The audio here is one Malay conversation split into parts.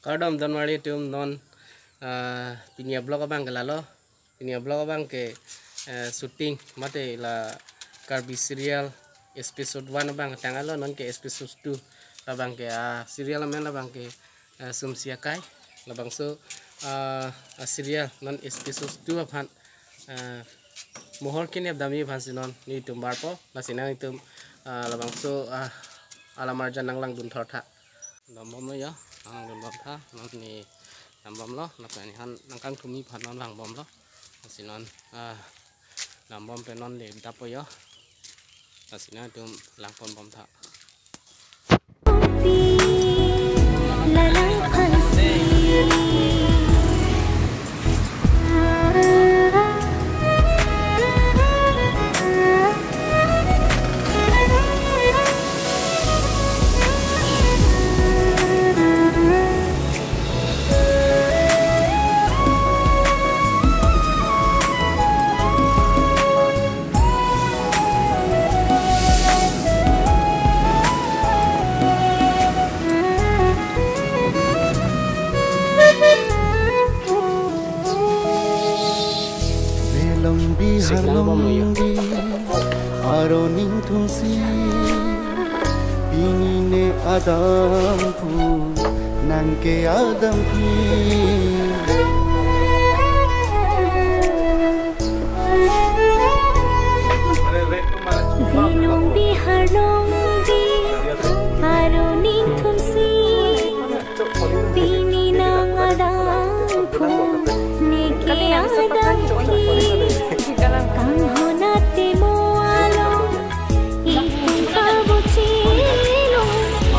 Kardom don mari tum non pinia blog abang kelalo pinia blog abang ke shooting mate la karbi serial episode 1 abang tangalo non ke episode 2 abang ke serial men abang ke sumsia kai labang so serial non episode 2 abang mohor kini abdami abang sinon ni tum barpo lasina ni tum labang so alamar janang lang dun thortha Nambom lo ya, ang bom tha, non ni nambom lo, nak ni han nangkang tumi phan non lang bom lo, asinon nambom pe non le dapo ya, asinon tum lang pon bom tha. Harlonggi aroning thumsi pinine adampu nangke adampi Vilonggi harlonggi aroning thumsi pinine adampu nangke adampi Kang honate moalo itu kabucino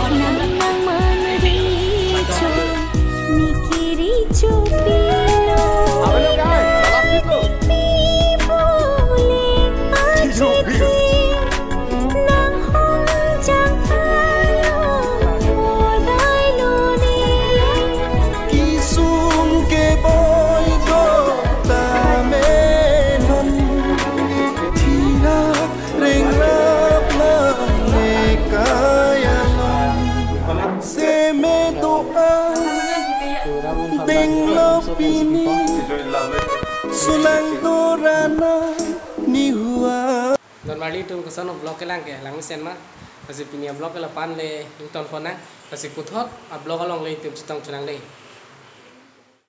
nang manricho nikiricho pilo pipule ajiti nang hongjang palo odai luni kisum ke boy do tame Pini sulang dorana ni hua Don mari tum kesan blog ke lang sen ma, kasi pinia blog ke lapan le ington phone na, kasi kuthot blog along le tum chitang chunang le.